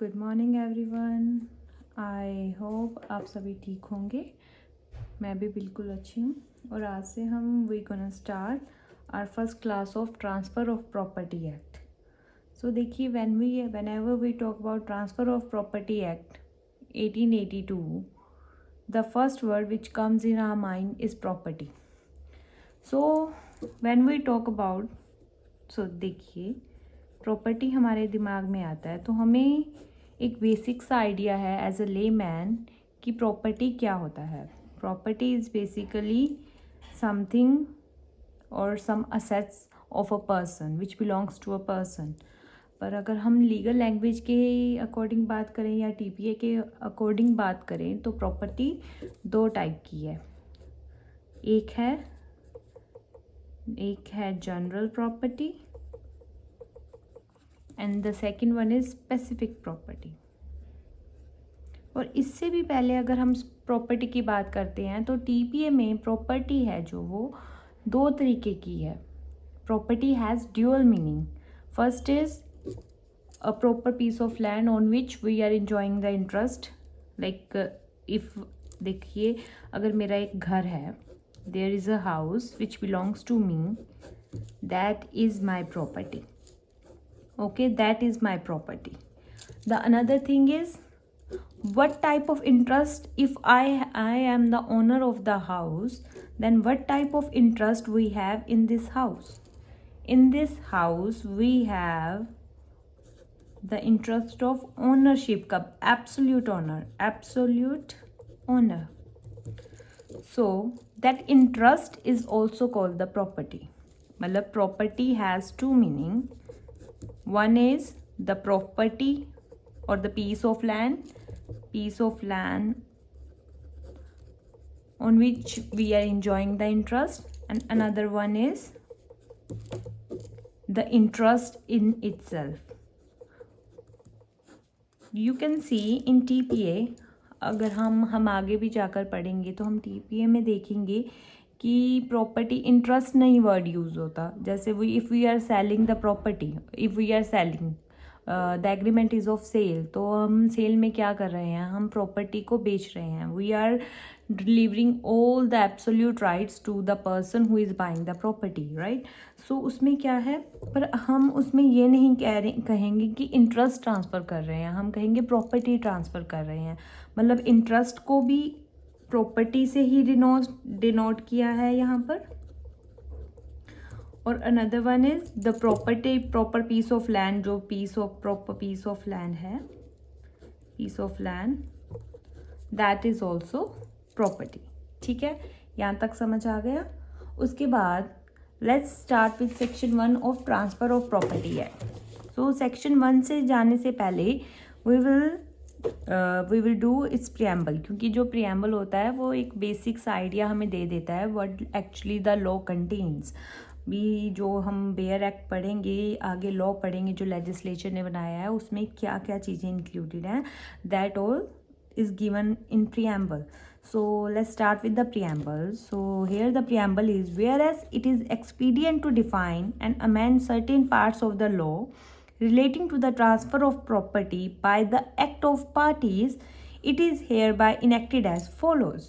Good morning everyone. I hope आप सभी ठीक होंगे। मैं भी बिल्कुल अच्छी हूँ। और आज से हम we gonna start our first class of transfer of property act. So देखिए, whenever we talk about transfer of property act 1882, the first word which comes in our mind is property. So when we talk about, so देखिए, property हमारे दिमाग में आता है तो हमें एक बेसिक सा आइडिया है एज अ ले मैन कि प्रॉपर्टी क्या होता है। प्रॉपर्टी इज़ बेसिकली समथिंग और some assets of a person which belongs to a person. पर अगर हम लीगल लैंग्वेज के अकॉर्डिंग बात करें या टीपीए के अकॉर्डिंग बात करें तो प्रॉपर्टी दो टाइप की है। एक है general property and the second one is specific property. और इससे भी पहले अगर हम प्रॉपर्टी की बात करते हैं तो टीपीए में प्रॉपर्टी है जो वो दो तरीके की है। Property has dual meaning. First is a proper piece of land on which we are enjoying the interest. Like if देखिए, अगर मेरा एक घर है, there is a house which belongs to me, that is my property. Okay, that is my property. The another thing is what type of interest, if I am the owner of the house, then what type of interest we have in this house. In this house we have the interest of ownership का absolute owner. So that interest is also called the property. मतलब property has two meaning. One is the property or the piece of land on which we are enjoying the interest, and another one is the interest in itself. You can see in TPA, अगर हम आगे भी जाकर पढ़ेंगे तो हम TPA में देखेंगे कि प्रॉपर्टी इंटरेस्ट नहीं वर्ड यूज़ होता। जैसे if we are selling the property, if we are selling the agreement is of sale, तो हम सेल में क्या कर रहे हैं, हम प्रॉपर्टी को बेच रहे हैं। We are delivering all the absolute rights to the person who is buying the property, right. So उसमें क्या है, पर हम उसमें ये नहीं कहेंगे कि इंटरेस्ट ट्रांसफ़र कर रहे हैं, हम कहेंगे प्रॉपर्टी ट्रांसफ़र कर रहे हैं। मतलब इंटरेस्ट को भी प्रॉपर्टी से ही डिनोट किया है यहाँ पर। और another one is the proper piece of land, जो प्रॉपर पीस ऑफ लैंड है, piece of land, that is also property. ठीक है, यहाँ तक समझ आ गया। उसके बाद let's start with section 1 of transfer of property act. So section 1 से जाने से पहले we will do its preamble, क्योंकि जो प्रियम्बल होता है वो एक बेसिक सा आइडिया हमें दे देता है what actually the law contains. भी जो हम बेयर एक्ट पढ़ेंगे, आगे लॉ पढ़ेंगे जो लेजिस्लेचर ने बनाया है, उसमें क्या क्या चीज़ें इंक्लूडेड हैं, that all is given in preamble. So let's start with the preamble. So here the preamble is, whereas it is expedient to define and amend certain parts of the law relating to the transfer of property by the act of parties, it is hereby enacted as follows.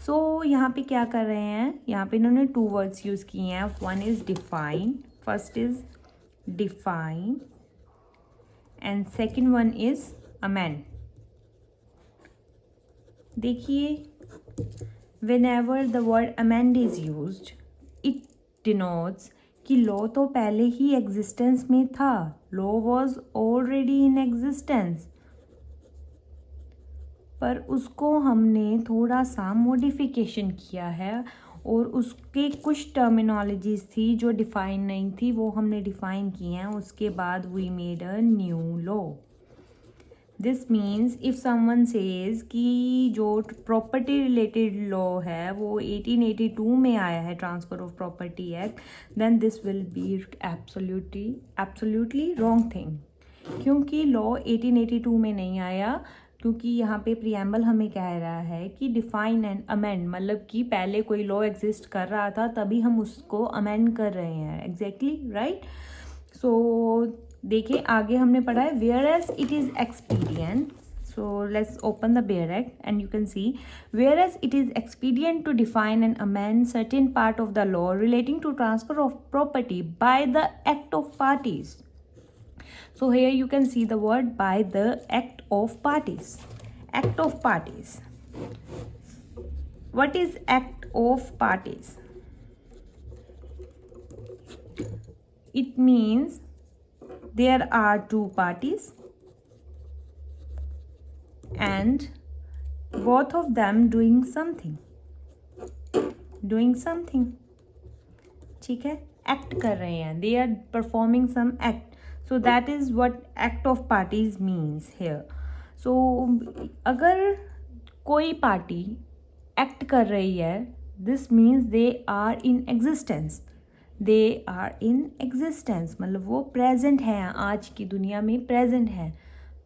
So यहाँ पे क्या कर रहे हैं, यहाँ पे इन्होंने two words use किए हैं. One is define, first is define and second one is amend. देखिए, whenever the word amend is used, it denotes कि लॉ तो पहले ही एग्जिस्टेंस में था, law was already in existence, पर उसको हमने थोड़ा सा मॉडिफिकेशन किया है और उसके कुछ टर्मिनोलॉजीज थी जो डिफाइन नहीं थी, वो हमने डिफाइन की हैं। उसके बाद we made a new law. This means if someone says कि जो प्रॉपर्टी रिलेटेड लॉ है वो 1882 में आया है, transfer of property act, then this will be absolutely wrong thing. क्योंकि लॉ 1882 में नहीं आया, क्योंकि यहाँ पे प्रियम्बल हमें कह रहा है कि डिफाइन एंड अमेंड, मतलब कि पहले कोई लॉ एग्जिस्ट कर रहा था तभी हम उसको अमेंड कर रहे हैं। Exactly right. सो देखिए आगे हमने पढ़ा है whereas it is expedient. So let's open the Bare Act and you can see whereas it is expedient to define and amend certain part of the law relating to transfer of property by the act of parties. So here you can see the word by the act of parties. Act of parties. What is act of parties? It means there are two parties and both of them doing something. ठीक है, act कर रहे हैं, they are performing some act. So that is what act of parties means here. So अगर कोई party act कर रही है, this means they are in existence. They are in existence, मतलब वो प्रेजेंट हैं, आज की दुनिया में प्रेजेंट हैं.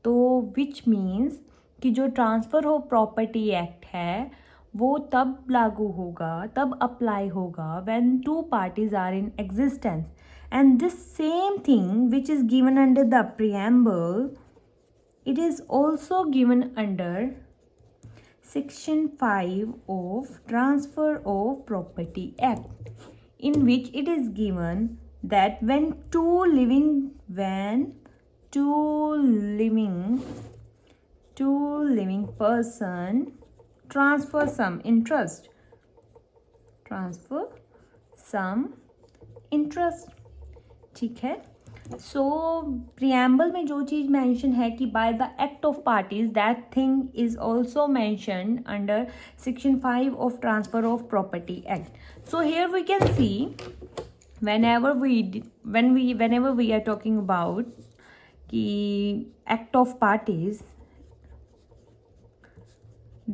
तो विच मीन्स कि जो ट्रांसफ़र ऑफ प्रॉपर्टी एक्ट है वो तब लागू होगा, तब अप्लाई होगा when two parties are in existence. And this same thing which is given under the preamble, it is also given under Section 5 of Transfer of Property Act, in which it is given that when two living person transfer some interest, ठीक है. सो preamble में जो चीज़ mention है कि by the act of parties, that thing is also mentioned under section 5 of transfer of property act. So here we can see whenever we are talking about कि act of parties,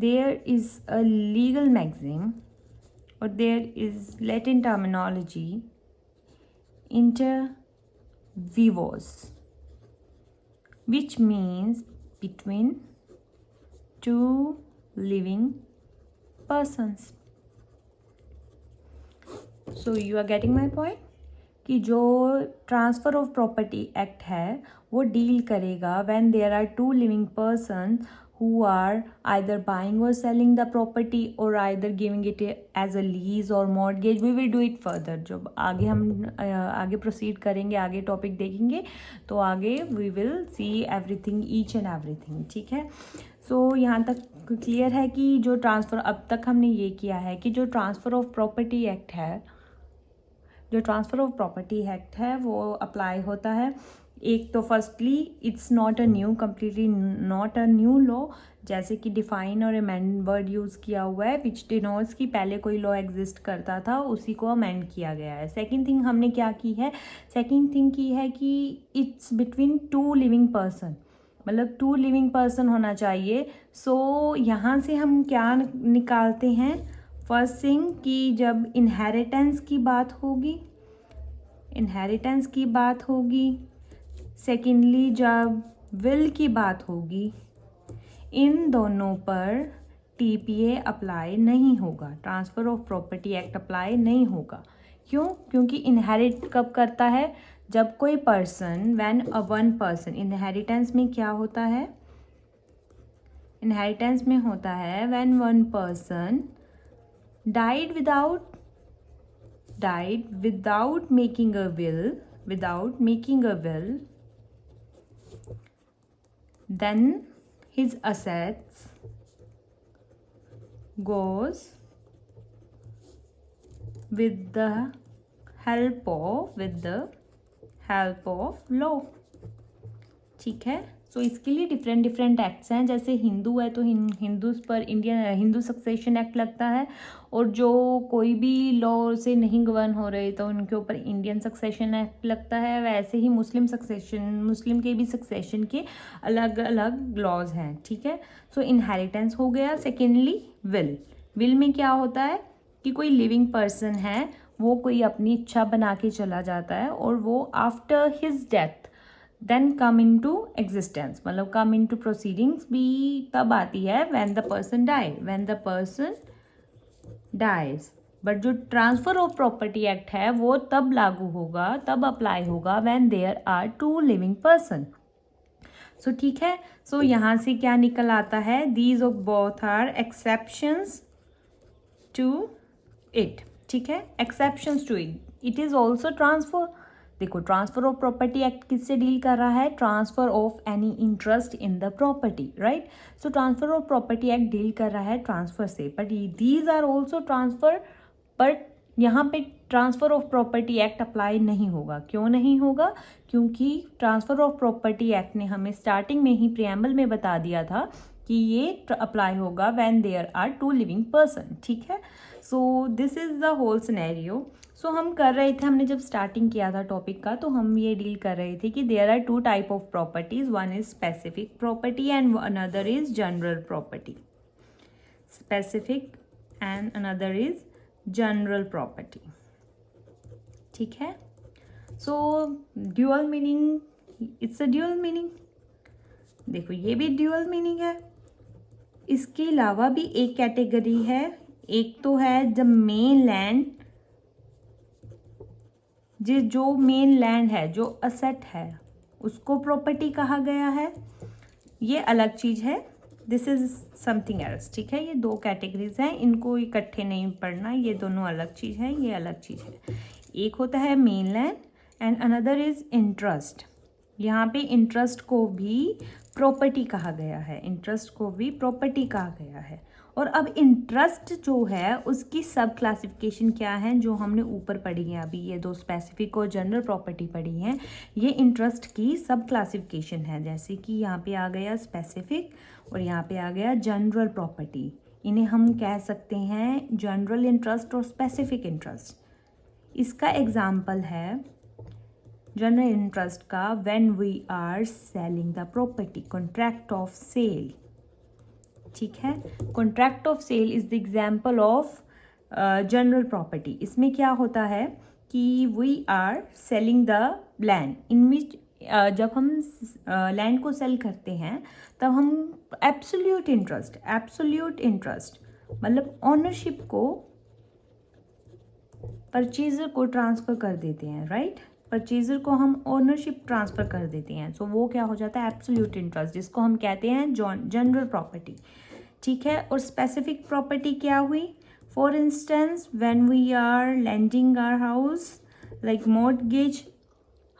there is a legal maxim or there is Latin terminology inter vivos, which means between two living persons. So you are getting my point कि जो transfer of property act है वो deal करेगा when there are two living person who are either buying or selling the property or either giving it as a lease or mortgage. We will do it further. जब आगे हम आगे proceed करेंगे, आगे topic देखेंगे तो आगे we will see everything, each and everything. ठीक है. सो यहाँ तक क्लियर है कि जो ट्रांसफ़र, अब तक हमने ये किया है कि जो ट्रांसफ़र ऑफ प्रॉपर्टी एक्ट है, वो अप्लाई होता है. एक तो firstly it's not a new, completely not a new law, जैसे कि डिफाइन और अमेंड वर्ड यूज़ किया हुआ है विच डिनोट्स कि पहले कोई लॉ एग्जिस्ट करता था, उसी को अमेंड किया गया है. सेकंड थिंग हमने क्या की है, कि it's between two living person, मतलब टू लिविंग पर्सन होना चाहिए. सो यहाँ से हम क्या निकालते हैं, फर्स्ट थिंग कि जब इनहेरिटेंस की बात होगी, सेकेंडली जब विल की बात होगी, इन दोनों पर टीपीए अप्लाई नहीं होगा, transfer of property act apply नहीं होगा. क्यों? क्योंकि इनहेरिट कब करता है, जब कोई person, when a one person, inheritance में क्या होता है, इनहेरिटेंस में होता है when one person died without making a will, then his assets goes with the help of law. ठीक है. सो इसके लिए डिफरेंट एक्ट्स हैं. जैसे हिंदू है तो हिंदूज पर हिंदू सक्सेशन एक्ट लगता है, और जो कोई भी लॉ से नहीं गवर्न हो रहे तो उनके ऊपर इंडियन सक्सेशन एक्ट लगता है. वैसे ही मुस्लिम के भी सक्सेशन के अलग अलग लॉज हैं. ठीक है. सो इनहेरिटेंस हो गया. सेकेंडली विल में क्या होता है कि कोई लिविंग पर्सन है, वो कोई अपनी इच्छा बना के चला जाता है और वो after his death then come into existence, मतलब कम इन टू प्रोसीडिंग्स भी तब आती है when the person dies. But जो ट्रांसफ़र ऑफ प्रॉपर्टी एक्ट है वो तब लागू होगा, तब अप्लाई होगा when there are two living person. So ठीक है, सो यहाँ से क्या निकल आता है, these of both are exceptions to it. ठीक है, exceptions to it, it is also transfer. देखो ट्रांसफर ऑफ प्रॉपर्टी एक्ट किससे डील कर रहा है, transfer of any interest in the property, right. So transfer of property act deal कर रहा है ट्रांसफर से, but these are also transfer. But यहाँ पे transfer of property act apply नहीं होगा। क्यों नहीं होगा, क्योंकि ट्रांसफर ऑफ प्रॉपर्टी एक्ट ने हमें स्टार्टिंग में ही प्रियम्बल में बता दिया था कि ये अप्लाई होगा when there are two living person. ठीक है, so this is the whole scenario. So हम कर रहे थे, हमने जब स्टार्टिंग किया था टॉपिक का तो हम ये डील कर रहे थे कि there are two type of properties, one is specific property and another is general property. Specific and another is general property. ठीक है, so dual meaning, it's a dual meaning. देखो ये भी ड्यूअल मीनिंग है। इसके अलावा भी एक कैटेगरी है, एक तो है जब मेन लैंड, जो मेन लैंड है, जो असेट है, उसको प्रॉपर्टी कहा गया है, ये अलग चीज़ है। This is something else. ठीक है, ये दो कैटेगरीज हैं, इनको इकट्ठे नहीं पढ़ना, ये दोनों अलग चीज़ है, ये अलग चीज़ है। एक होता है main land and another is interest. यहाँ पे इंटरेस्ट को भी प्रॉपर्टी कहा गया है, इंटरेस्ट को भी प्रॉपर्टी कहा गया है। और अब इंटरेस्ट जो है उसकी सब क्लासिफिकेशन क्या है, जो हमने ऊपर पढ़ी है अभी, ये दो स्पेसिफिक और जनरल प्रॉपर्टी पढ़ी हैं, ये इंटरेस्ट की सब क्लासिफिकेशन है। जैसे कि यहाँ पे आ गया स्पेसिफिक और यहाँ पे आ गया जनरल प्रॉपर्टी। इन्हें हम कह सकते हैं जनरल इंटरेस्ट और स्पेसिफिक इंटरेस्ट। इसका एग्जाम्पल है जनरल इंटरेस्ट का, when we are selling the property, contract of sale. ठीक है, contract of sale is the example of general property. इसमें क्या होता है कि we are selling the land, in which जब हम लैंड को सेल करते हैं तब हम एब्सोल्यूट इंटरेस्ट मतलब ऑनरशिप को परचेजर को ट्रांसफ़र कर देते हैं, राइट। परचेजर को हम ओनरशिप ट्रांसफ़र कर देते हैं, सो वो क्या हो जाता है, एब्सोल्यूट इंटरेस्ट, जिसको हम कहते हैं जनरल प्रॉपर्टी। ठीक है, और स्पेसिफिक प्रॉपर्टी क्या हुई, for instance when we are lending our house, like mortgage,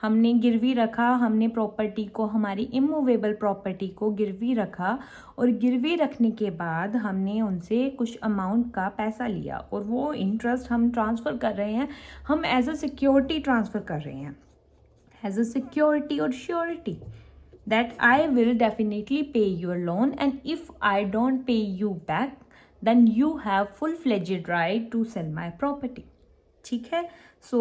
हमने गिरवी रखा, हमने प्रॉपर्टी को, हमारी इमूवेबल प्रॉपर्टी को गिरवी रखा और गिरवी रखने के बाद हमने उनसे कुछ अमाउंट का पैसा लिया और वो इंटरेस्ट हम ट्रांसफ़र कर रहे हैं, हम एज अ सिक्योरिटी ट्रांसफ़र कर रहे हैं, एज अ सिक्योरिटी और surety that I will definitely pay your loan and if I don't pay you back then you have full fledged right to sell my property. ठीक है, so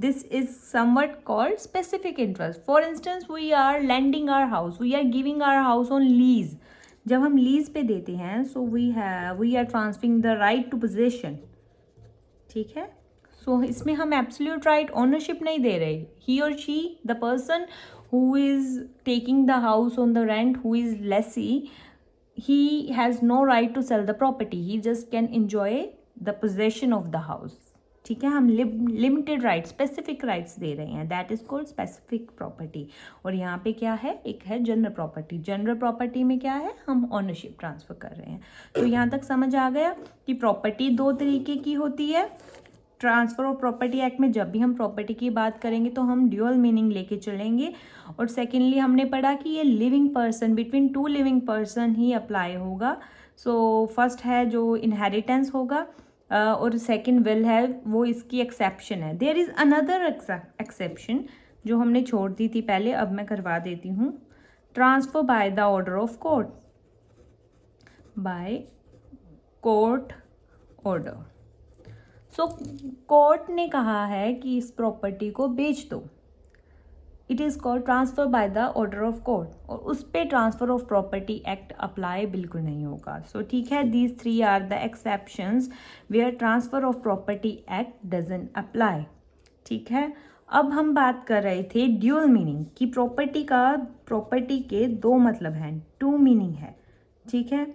this is somewhat called specific interest. For instance, we are lending our house, we are giving our house on lease. जब हम lease पे देते हैं so we are transferring the right to possession. ठीक है, so इसमें हम absolute right ownership नहीं दे रहे, he or she, the person who is taking the house on the rent, who is lessee, he has no right to sell the property, he just can enjoy the possession of the house. ठीक है, हम limited right, specific rights दे रहे हैं, that is called specific property. और यहाँ पे क्या है, एक है जनरल प्रॉपर्टी। जनरल प्रॉपर्टी में क्या है, हम ओनरशिप ट्रांसफ़र कर रहे हैं। तो यहाँ तक समझ आ गया कि प्रॉपर्टी दो तरीके की होती है। ट्रांसफ़र ऑफ प्रॉपर्टी एक्ट में जब भी हम प्रॉपर्टी की बात करेंगे तो हम ड्यूअल मीनिंग लेके चलेंगे। और सेकेंडली हमने पढ़ा कि ये living person, between two living person ही अप्लाई होगा। सो फर्स्ट है जो इनहेरिटेंस होगा और सेकंड विल है, वो इसकी एक्सेप्शन है। देयर इज़ अनदर एक्सेप्शन जो हमने छोड़ दी थी पहले, अब मैं करवा देती हूँ। Transfer by the order of court, by court order. So court ने कहा है कि इस प्रॉपर्टी को बेच दो, it is called transfer by the order of court, और उस पर transfer of property act apply बिल्कुल नहीं होगा। सो ठीक है, these three are the exceptions where transfer of property act doesn't apply. ठीक है, अब हम बात कर रहे थे ड्यूअल मीनिंग की, प्रॉपर्टी के दो मतलब हैं, टू मीनिंग है। ठीक है,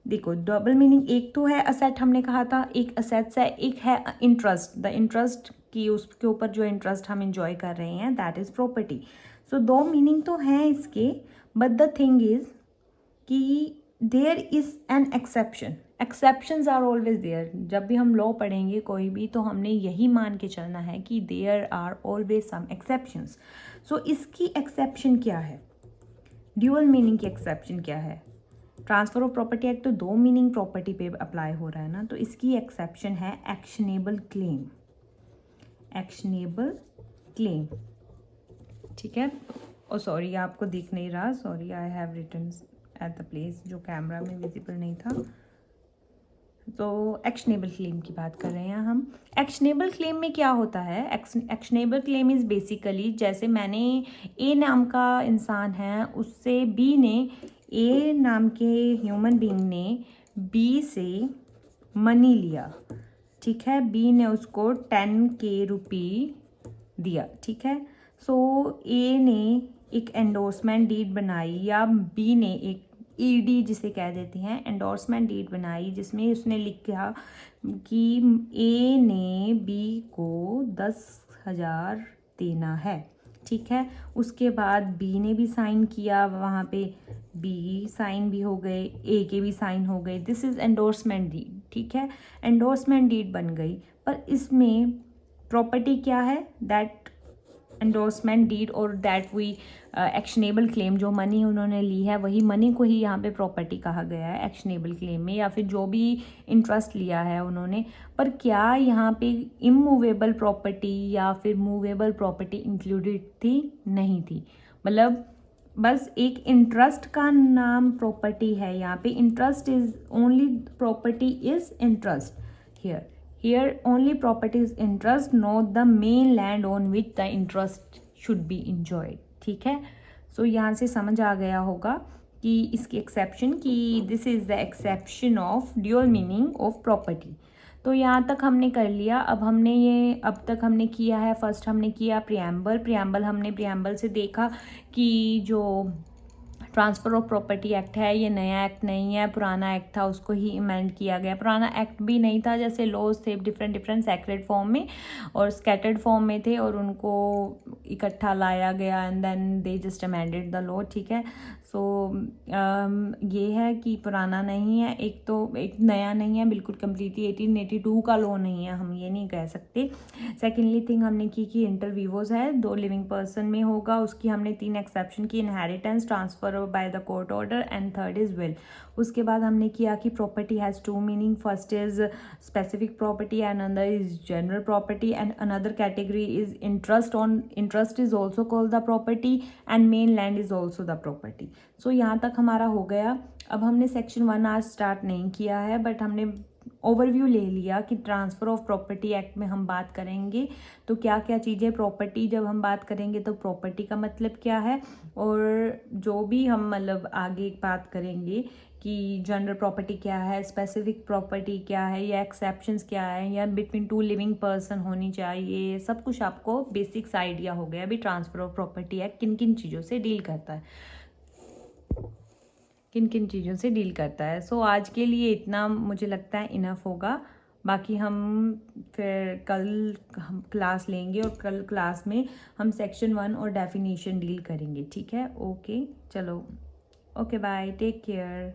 देखो डबल मीनिंग, एक तो है असेट, हमने कहा था एक असेट्स है, एक है इंटरेस्ट, द इंटरेस्ट की उसके ऊपर जो इंटरेस्ट हम इंजॉय कर रहे हैं दैट इज़ प्रॉपर्टी। सो दो मीनिंग तो हैं इसके, बट द थिंग इज कि there is an exception, exceptions are always there. जब भी हम लॉ पढ़ेंगे कोई भी, तो हमने यही मान के चलना है कि there are always some exceptions. So इसकी एक्सेप्शन क्या है, ड्यूअल मीनिंग की एक्सेप्शन क्या है? ट्रांसफर ऑफ प्रॉपर्टी एक्ट तो दो मीनिंग प्रॉपर्टी पे अप्लाई हो रहा है ना, तो इसकी एक्सेप्शन है एक्शनेबल क्लेम, एक्शनेबल क्लेम, ठीक है। ओ सॉरी, आपको दिख नहीं रहा, sorry, I have written at the place जो कैमरा में विजिबल नहीं था। तो एक्शनेबल क्लेम की बात कर रहे हैं हम। एक्शनेबल क्लेम में क्या होता है? एक्शनेबल क्लेम इज़ बेसिकली, जैसे मैंने ए नाम का इंसान है, उससे बी ने, ए नाम के ह्यूमन बीइंग ने बी से मनी लिया, ठीक है। बी ने उसको 10K रुपी दिया, ठीक है। सो ए ने एक एंडोर्समेंट डीड बनाई, या बी ने एक ईडी जिसे कह देते हैं एंडोर्समेंट डीड बनाई, जिसमें उसने लिखा कि ए ने बी को 10,000 देना है, ठीक है। उसके बाद बी ने भी साइन किया, वहाँ पे बी साइन भी हो गए, ए के भी साइन हो गए, दिस इज़ एंडोर्समेंट डीड, ठीक है। एंडोर्समेंट डीड बन गई, पर इसमें प्रॉपर्टी क्या है? दैट एंडोर्समेंट डीड और दैट वी एक्शनेबल क्लेम, जो मनी उन्होंने ली है वही मनी को ही यहाँ पे प्रॉपर्टी कहा गया है एक्शनेबल क्लेम में, या फिर जो भी इंटरेस्ट लिया है उन्होंने। पर क्या यहाँ पे इमूवेबल प्रॉपर्टी या फिर मूवेबल प्रॉपर्टी इंक्लूडेड थी? नहीं थी। मतलब बस एक इंटरेस्ट का नाम प्रॉपर्टी है यहाँ पे। Interest is only, property is interest here, here only property is interest, not the main land on which the interest should be enjoyed, ठीक है। सो यहाँ से समझ आ गया होगा कि इसकी एक्सेप्शन, कि this is the exception of dual meaning of property. तो यहाँ तक हमने कर लिया। अब तक हमने किया है, फर्स्ट हमने किया प्रियम्बल, हमने प्रियम्बल से देखा कि जो ट्रांसफ़र ऑफ प्रॉपर्टी एक्ट है ये नया एक्ट नहीं है, पुराना एक्ट था उसको ही अमेंड किया गया। पुराना एक्ट भी नहीं था, जैसे लॉज थे डिफरेंट सेक्रेट फॉर्म में और स्कैटर्ड फॉर्म में थे, और उनको इकट्ठा लाया गया and then they just amended the law, ठीक है। सो ये है कि पुराना नहीं है, एक नया नहीं है, बिल्कुल कम्प्लीटली 1882 का लॉ नहीं है, हम ये नहीं कह सकते। सेकेंडली थिंग हमने की कि इंटरव्यूज है, 2 लिविंग पर्सन में होगा, उसकी हमने 3 एक्सेप्शन की, inheritance, transfer by the court order and third is will. उसके बाद हमने किया कि property has 2 meaning, first is specific property and another is general property, and another category is interest is also called the property and main land is also the property. So यहाँ तक हमारा हो गया। अब हमने सेक्शन 1 आज start नहीं किया है, बट हमने ओवरव्यू ले लिया कि ट्रांसफ़र ऑफ प्रॉपर्टी एक्ट में हम बात करेंगे तो क्या क्या चीज़ें, प्रॉपर्टी जब हम बात करेंगे तो प्रॉपर्टी का मतलब क्या है, और जो भी हम मतलब आगे बात करेंगे कि जनरल प्रॉपर्टी क्या है, स्पेसिफिक प्रॉपर्टी क्या है, या एक्सेप्शंस क्या है, या बिटवीन 2 लिविंग पर्सन होनी चाहिए, सब कुछ आपको बेसिक्स आइडिया हो गया अभी ट्रांसफ़र ऑफ प्रॉपर्टी एक्ट किन किन चीज़ों से डील करता है, किन किन चीज़ों से डील करता है। सो आज के लिए इतना मुझे लगता है इनफ होगा। बाकी हम फिर कल हम क्लास लेंगे, और कल क्लास में हम सेक्शन 1 और डेफिनेशन डील करेंगे, ठीक है। ओके चलो, ओके बाय, टेक केयर।